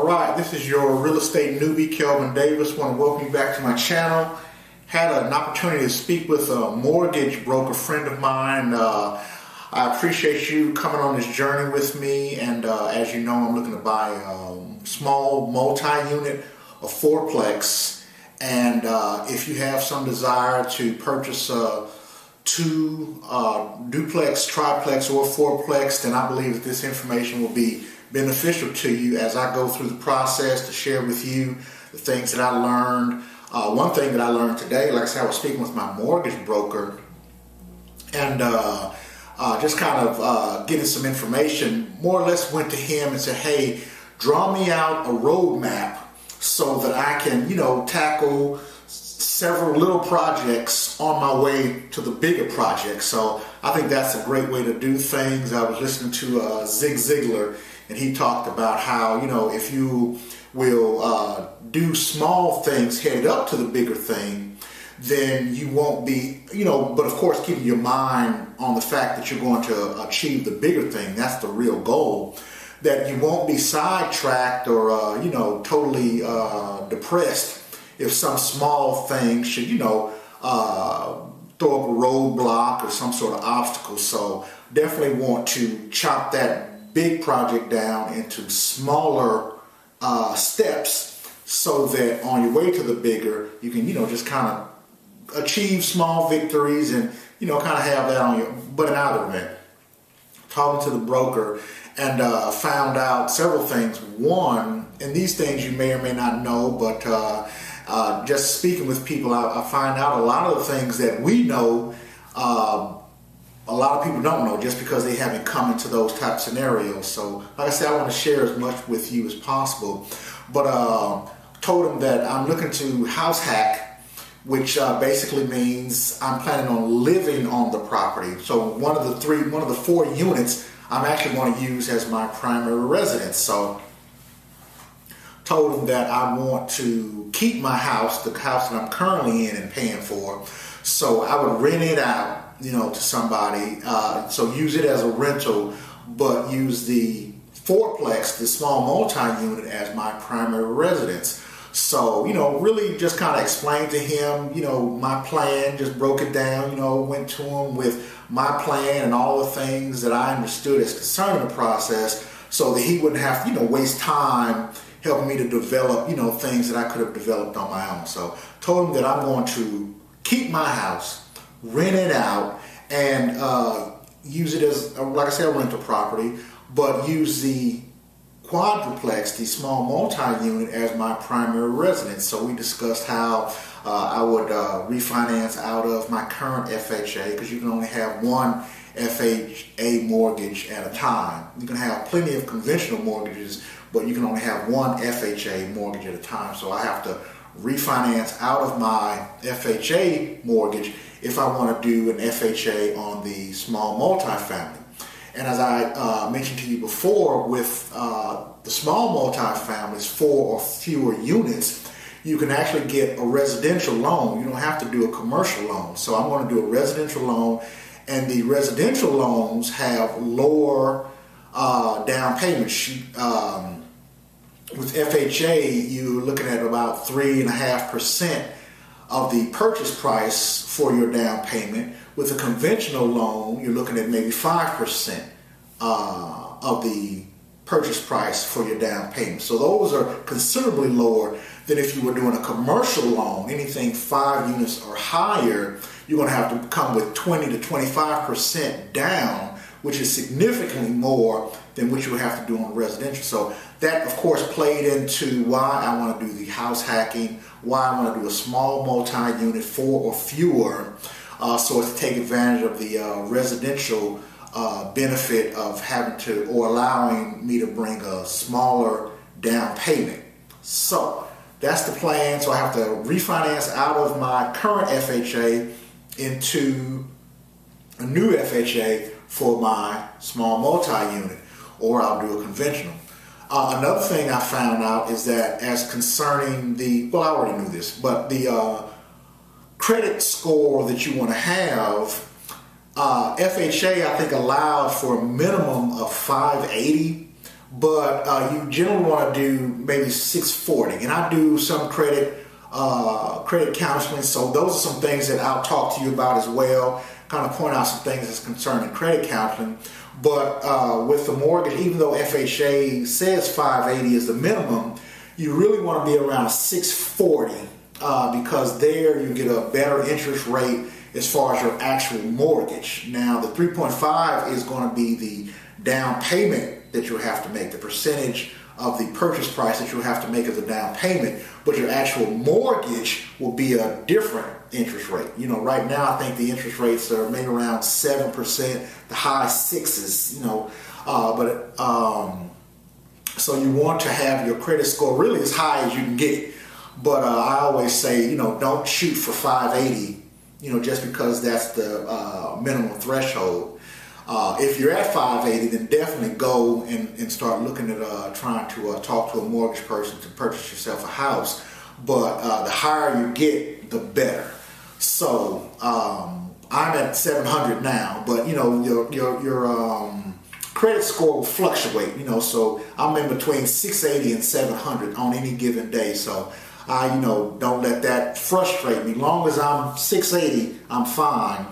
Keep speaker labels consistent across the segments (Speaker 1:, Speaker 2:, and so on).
Speaker 1: Alright, this is your real estate newbie, Kelvin Davis. I want to welcome you back to my channel. Had an opportunity to speak with a mortgage broker friend of mine. I appreciate you coming on this journey with me, and as you know, I'm looking to buy a small multi-unit, a fourplex, and if you have some desire to purchase two duplex, triplex, or fourplex, then I believe that this information will be beneficial to you as I go through the process to share with you the things that I learned. One thing that I learned today, like I said, I was speaking with my mortgage broker and just kind of getting some information, more or less went to him and said, hey, draw me out a roadmap so that I can, tackle several little projects on my way to the bigger project. So I think that's a great way to do things. I was listening to Zig Ziglar, and he talked about how, if you will do small things headed up to the bigger thing, then you won't be, but of course keeping your mind on the fact that you're going to achieve the bigger thing. That's the real goal. That you won't be sidetracked or, totally depressed if some small thing should, throw up a roadblock or some sort of obstacle. So definitely want to chop that big project down into smaller steps so that on your way to the bigger, you can, just kind of achieve small victories and, kind of have that on you. But in either event, talking to the broker and found out several things. One, and these things you may or may not know, but just speaking with people, I find out a lot of the things that we know, a lot of people don't know just because they haven't come into those type of scenarios. So, like I said, I want to share as much with you as possible. But told him that I'm looking to house hack, which basically means I'm planning on living on the property. So one of the 4 units I'm actually going to use as my primary residence. So told him that I want to keep my house, the house that I'm currently in and paying for. So I would rent it out, to somebody. So use it as a rental, but use the fourplex, the small multi-unit, as my primary residence. So, really just kind of explained to him, my plan, just broke it down, went to him with my plan and all the things that I understood as concerning the process so that he wouldn't have to, waste time helping me to develop, things that I could have developed on my own. So told him that I'm going to keep my house, rent it out, and use it as, like I said, a rental property, but use the quadruplex, the small multi-unit, as my primary residence. So we discussed how I would refinance out of my current FHA, because you can only have one FHA mortgage at a time. You can have plenty of conventional mortgages, but you can only have one FHA mortgage at a time. So I have to refinance out of my FHA mortgage if I want to do an FHA on the small multifamily. And as I mentioned to you before, with the small multifamilies, 4 or fewer units, you can actually get a residential loan. You don't have to do a commercial loan. So I'm going to do a residential loan, and the residential loans have lower down payments. With FHA, you're looking at about 3.5% of the purchase price for your down payment. With a conventional loan, you're looking at maybe 5% of the purchase price for your down payment. So those are considerably lower than if you were doing a commercial loan. Anything 5 units or higher, you're going to have to come with 20 to 25% down, which is significantly more than what you would have to do on residential. So that, of course, played into why I want to do the house hacking, why I want to do a small multi-unit, 4 or fewer, so as to take advantage of the residential benefit of having to, or allowing me to bring a smaller down payment. So that's the plan. So I have to refinance out of my current FHA into a new FHA for my small multi-unit, or I'll do a conventional. Another thing I found out is that as concerning the, well, I already knew this, but the credit score that you want to have, FHA, I think, allowed for a minimum of 580, but you generally want to do maybe 640. And I do some credit counseling, so those are some things that I'll talk to you about as well, kind of point out some things that's concerning credit counseling. But with the mortgage, even though FHA says 580 is the minimum, you really want to be around 640 because there you get a better interest rate as far as your actual mortgage. Now the 3.5 is going to be the down payment that you'll have to make, the percentage of the purchase price that you'll have to make as a down payment, but your actual mortgage will be a different interest rate. You know, right now I think the interest rates are maybe around 7%, the high sixes, you know, so you want to have your credit score really as high as you can get it. But I always say, you know, don't shoot for 580, you know, just because that's the minimum threshold. If you're at 580, then definitely go and start looking at trying to talk to a mortgage person to purchase yourself a house. But the higher you get, the better. So I'm at 700 now, but you know your credit score will fluctuate. You know, so I'm in between 680 and 700 on any given day. So I, you know, don't let that frustrate me. Long as I'm 680, I'm fine.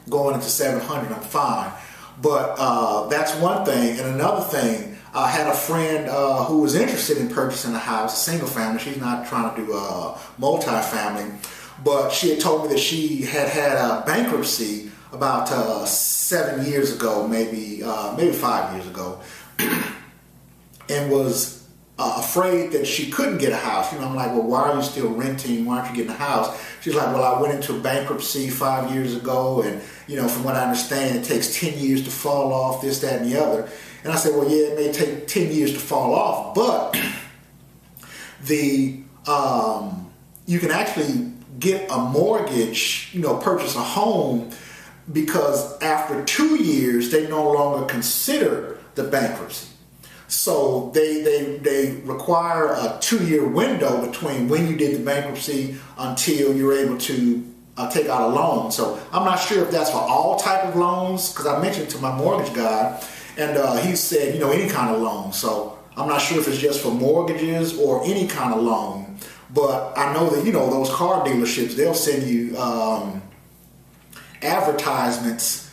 Speaker 1: Going into 700, I'm fine. But that's one thing. And another thing, I had a friend who was interested in purchasing a house, a single family. She's not trying to do a multi-family, but she had told me that she had a bankruptcy about 7 years ago, maybe 5 years ago, and was afraid that she couldn't get a house. You know, I'm like, well, why are you still renting? Why aren't you getting a house? She's like, well, I went into bankruptcy 5 years ago, and you know, from what I understand, it takes 10 years to fall off, this, that, and the other. And I said, well, yeah, it may take 10 years to fall off, but you can actually get a mortgage, you know, purchase a home, because after 2 years, they no longer consider the bankruptcy. So they require a 2-year window between when you did the bankruptcy until you're able to take out a loan. So I'm not sure if that's for all type of loans, because I mentioned to my mortgage guy, and he said, you know, any kind of loan. So I'm not sure if it's just for mortgages or any kind of loan. But I know that, you know, those car dealerships, they'll send you advertisements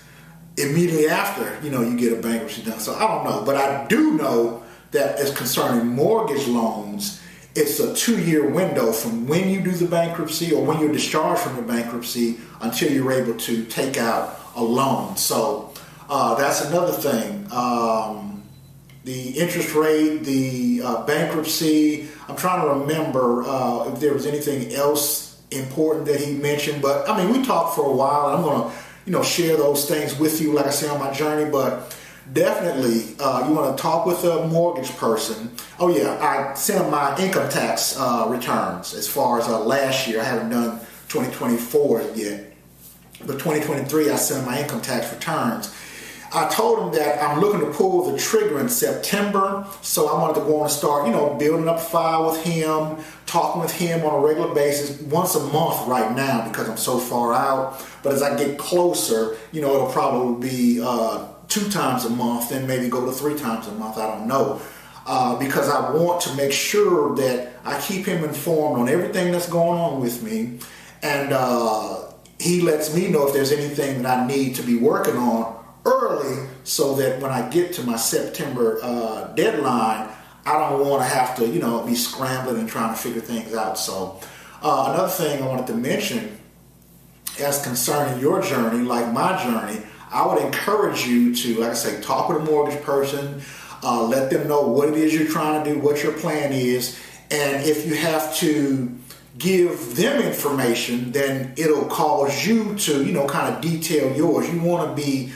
Speaker 1: immediately after, you know, you get a bankruptcy done. So I don't know, but I do know that as concerning mortgage loans, it's a 2-year window from when you do the bankruptcy or when you're discharged from the bankruptcy until you're able to take out a loan. So that's another thing. The interest rate, the bankruptcy, I'm trying to remember if there was anything else important that he mentioned, but I mean, we talked for a while. I'm going to, you know, share those things with you, like I say, on my journey. But definitely, you want to talk with a mortgage person. Oh yeah, I sent them my income tax returns as far as last year. I haven't done 2024 yet, but 2023 I sent them my income tax returns. I told him that I'm looking to pull the trigger in September, so I wanted to go on and start, you know, building up a file with him, talking with him on a regular basis, once a month right now because I'm so far out. But as I get closer, you know, it'll probably be 2 times a month, then maybe go to 3 times a month. I don't know, because I want to make sure that I keep him informed on everything that's going on with me, and he lets me know if there's anything that I need to be working on early, so that when I get to my September deadline, I don't want to have to, you know, be scrambling and trying to figure things out. So another thing I wanted to mention, as concerning your journey, like my journey, I would encourage you to, like I say, talk with a mortgage person, let them know what it is you're trying to do, what your plan is, and if you have to give them information, then it'll cause you to, you know, kind of detail yours. You want to be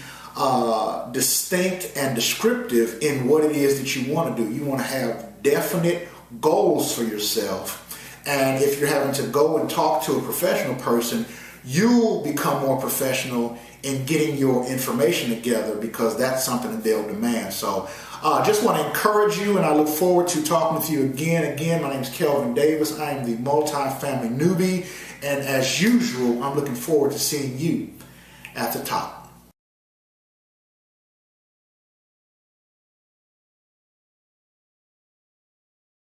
Speaker 1: distinct and descriptive in what it is that you want to do. You want to have definite goals for yourself. And if you're having to go and talk to a professional person, you'll become more professional in getting your information together, because that's something that they'll demand. So just want to encourage you, and I look forward to talking with you again. Again, my name is Kelvin Davis. I am the multi-family newbie, and as usual, I'm looking forward to seeing you at the top.